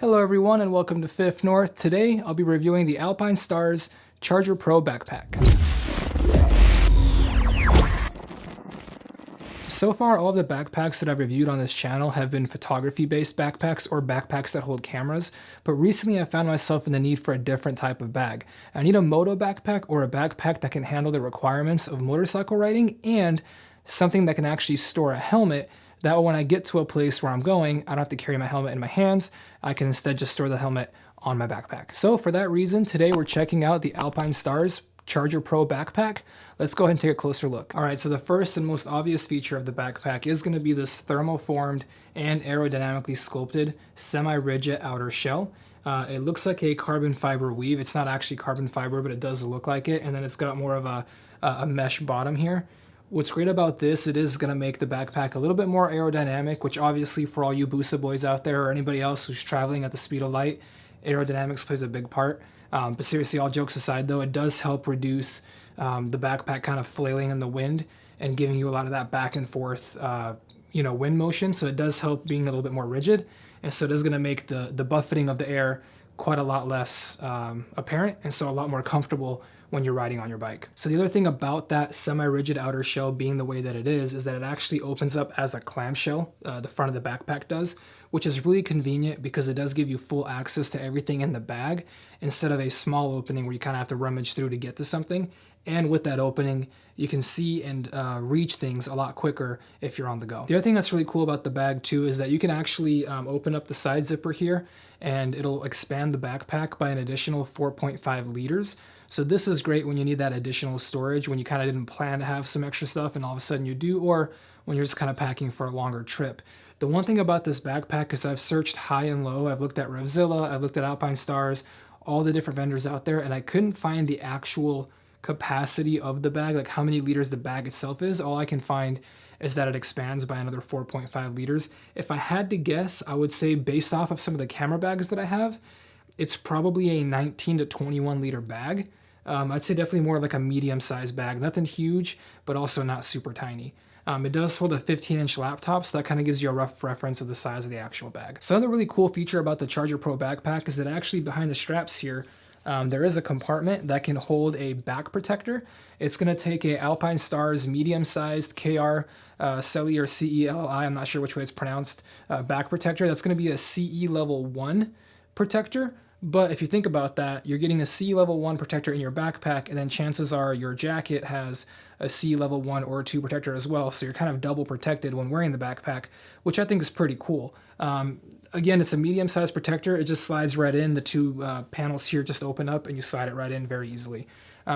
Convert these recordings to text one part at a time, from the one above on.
Hello everyone and welcome to Fifth North. Today I'll be reviewing the Alpinestars Charger Pro backpack. So far all of the backpacks that I've reviewed on this channel have been photography based backpacks or backpacks that hold cameras, but recently I found myself in the need for a different type of bag. I need a MOTO backpack or a backpack that can handle the requirements of motorcycle riding and something that can actually store a helmet. That way when I get to a place where I'm going, I don't have to carry my helmet in my hands. I can instead just store the helmet on my backpack. So for that reason, today we're checking out the Alpinestars Charger Pro backpack. Let's go ahead and take a closer look. All right, so the first and most obvious feature of the backpack is going to be this thermoformed and aerodynamically sculpted semi-rigid outer shell. It looks like a carbon fiber weave. It's not actually carbon fiber, but it does look like it. And then it's got more of a mesh bottom here. What's great about this, it is going to make the backpack a little bit more aerodynamic, which obviously for all you Busa boys out there or anybody else who's traveling at the speed of light, aerodynamics plays a big part. But seriously, all jokes aside though, it does help reduce the backpack kind of flailing in the wind and giving you a lot of that back and forth wind motion. So it does help being a little bit more rigid. And so it is going to make the buffeting of the air quite a lot less apparent, and so a lot more comfortable when you're riding on your bike. So the other thing about that semi-rigid outer shell being the way that it is that it actually opens up as a clamshell, the front of the backpack does, which is really convenient because it does give you full access to everything in the bag instead of a small opening where you kind of have to rummage through to get to something. And with that opening, you can see and reach things a lot quicker if you're on the go. The other thing that's really cool about the bag too is that you can actually open up the side zipper here and it'll expand the backpack by an additional 4.5 liters. So this is great when you need that additional storage, when you kind of didn't plan to have some extra stuff and all of a sudden you do, or when you're just kind of packing for a longer trip. The one thing about this backpack is I've searched high and low. I've looked at Revzilla, I've looked at Alpinestars, all the different vendors out there, and I couldn't find the actual capacity of the bag, like how many liters the bag itself is. All I can find is that it expands by another 4.5 liters. If I had to guess, I would say based off of some of the camera bags that I have, it's probably a 19 to 21 liter bag. I'd say definitely more like a medium-sized bag, nothing huge, but also not super tiny. It does hold a 15-inch laptop, so that kind of gives you a rough reference of the size of the actual bag. So another really cool feature about the Charger Pro backpack is that actually behind the straps here, there is a compartment that can hold a back protector. It's going to take a Alpinestars medium-sized KR Celi or CELI, I'm not sure which way it's pronounced, back protector. That's going to be a CE level 1 protector. But if you think about that, you're getting a CE level 1 protector in your backpack, and then chances are your jacket has a CE level 1 or 2 protector as well. So you're kind of double protected when wearing the backpack, which I think is pretty cool. Again, it's a medium-sized protector. It just slides right in. The two panels here just open up and you slide it right in very easily.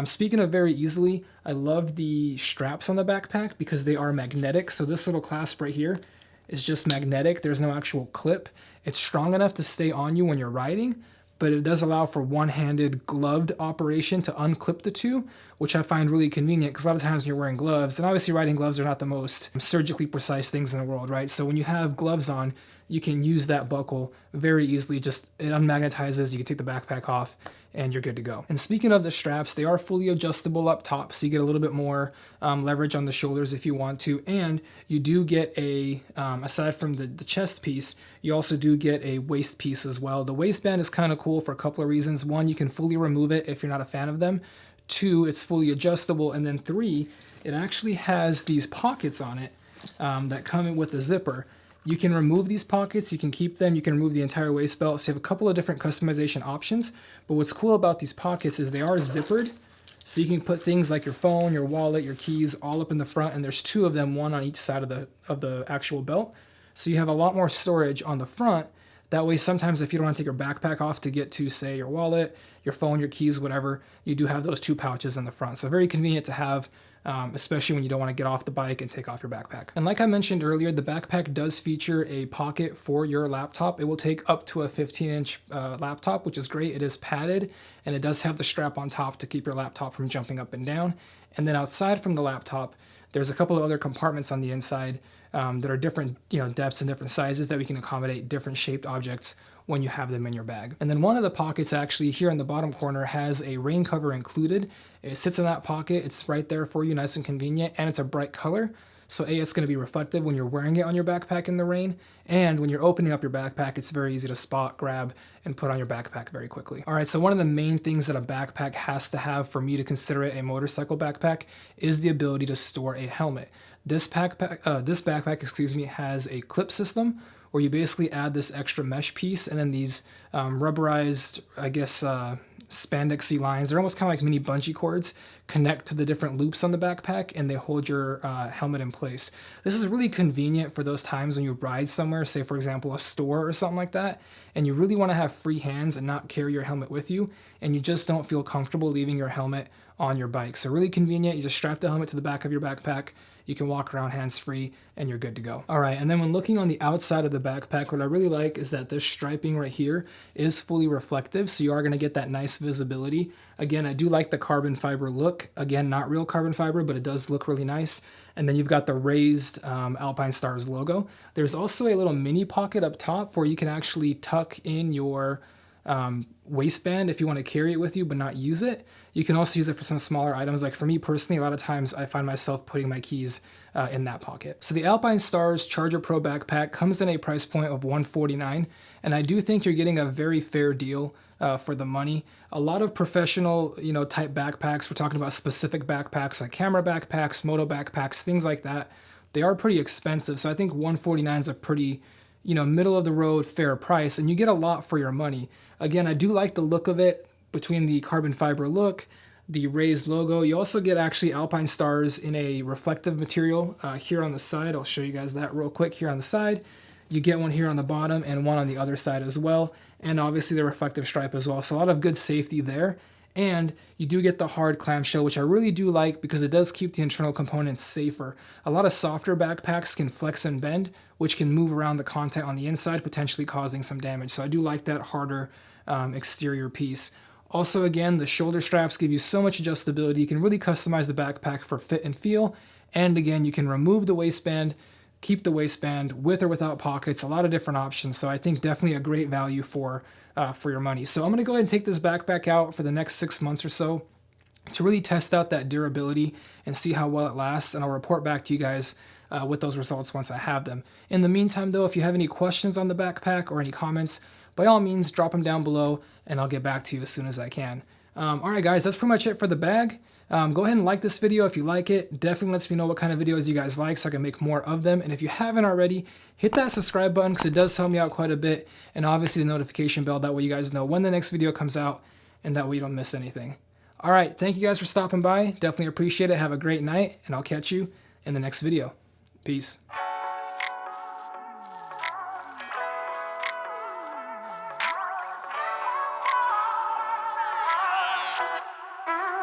Speaking of very easily, I love the straps on the backpack because they are magnetic. So this little clasp right here is just magnetic. There's no actual clip. It's strong enough to stay on you when you're riding, but it does allow for one-handed gloved operation to unclip the two, which I find really convenient because a lot of times when you're wearing gloves, and obviously riding gloves are not the most surgically precise things in the world, right? So when you have gloves on, you can use that buckle very easily. Just it unmagnetizes, you can take the backpack off, and you're good to go. And speaking of the straps, they are fully adjustable up top, so you get a little bit more leverage on the shoulders if you want to, and you do get a, aside from the chest piece, you also do get a waist piece as well. The waistband is kind of cool for a couple of reasons. One, you can fully remove it if you're not a fan of them. Two, it's fully adjustable, and then three, it actually has these pockets on it that come in with the zipper. You can remove these pockets, you can keep them, you can remove the entire waist belt. So you have a couple of different customization options. But what's cool about these pockets is they are zippered. So you can put things like your phone, your wallet, your keys all up in the front, and there's two of them, one on each side of the actual belt. So you have a lot more storage on the front. That way sometimes if you don't want to take your backpack off to get to, say, your wallet, your phone, your keys, whatever, you do have those two pouches in the front. So very convenient to have, especially when you don't want to get off the bike and take off your backpack. And like I mentioned earlier, the backpack does feature a pocket for your laptop. It will take up to a 15-inch laptop, which is great. It is padded, and it does have the strap on top to keep your laptop from jumping up and down. And then outside from the laptop, there's a couple of other compartments on the inside that are different depths and different sizes that we can accommodate different shaped objects when you have them in your bag. And then one of the pockets actually here in the bottom corner has a rain cover included. It sits in that pocket. It's right there for you, nice and convenient, and it's a bright color. So A, it's going to be reflective when you're wearing it on your backpack in the rain, and when you're opening up your backpack, it's very easy to spot, grab, and put on your backpack very quickly. All right, so one of the main things that a backpack has to have for me to consider it a motorcycle backpack is the ability to store a helmet. This backpack, excuse me, has a clip system where you basically add this extra mesh piece and then these rubberized, I guess, spandexy lines. They're almost kind of like mini bungee cords, connect to the different loops on the backpack, and they hold your helmet in place. This is really convenient for those times when you ride somewhere, say for example a store or something like that, and you really want to have free hands and not carry your helmet with you, and you just don't feel comfortable leaving your helmet on your bike. So really convenient. You just strap the helmet to the back of your backpack. You can walk around hands-free and you're good to go. All right, and then when looking on the outside of the backpack, what I really like is that this striping right here is fully reflective, so you are gonna get that nice visibility. Again, I do like the carbon fiber look. Again, not real carbon fiber, but it does look really nice. And then you've got the raised Alpinestars logo. There's also a little mini pocket up top where you can actually tuck in your waistband if you want to carry it with you but not use it. You can also use it for some smaller items. Like for me personally, a lot of times I find myself putting my keys in that pocket. So the Alpinestars Charger Pro backpack comes in a price point of $149, and I do think you're getting a very fair deal for the money. A lot of professional, type backpacks, we're talking about specific backpacks like camera backpacks, moto backpacks, things like that. They are pretty expensive, so I think $149 is a pretty middle of the road fair price, and you get a lot for your money. Again, I do like the look of it between the carbon fiber look, the raised logo. You also get actually Alpinestars in a reflective material here on the side. I'll show you guys that real quick here on the side. You get one here on the bottom and one on the other side as well, and obviously the reflective stripe as well. So a lot of good safety there. And you do get the hard clamshell, which I really do like because it does keep the internal components safer. A lot of softer backpacks can flex and bend, which can move around the content on the inside, potentially causing some damage. So I do like that harder exterior piece. Also, again, the shoulder straps give you so much adjustability. You can really customize the backpack for fit and feel. And again, you can remove the waistband, keep the waistband with or without pockets, a lot of different options. So I think definitely a great value for your money. So I'm gonna go ahead and take this backpack out for the next 6 months or so to really test out that durability and see how well it lasts. And I'll report back to you guys with those results once I have them. In the meantime though, if you have any questions on the backpack or any comments, by all means, drop them down below and I'll get back to you as soon as I can. All right, guys, that's pretty much it for the bag. Go ahead and like this video if you like it. Definitely lets me know what kind of videos you guys like so I can make more of them. And if you haven't already, hit that subscribe button because it does help me out quite a bit. And obviously the notification bell, that way you guys know when the next video comes out and that way you don't miss anything. All right, thank you guys for stopping by. Definitely appreciate it. Have a great night and I'll catch you in the next video. Peace. Oh.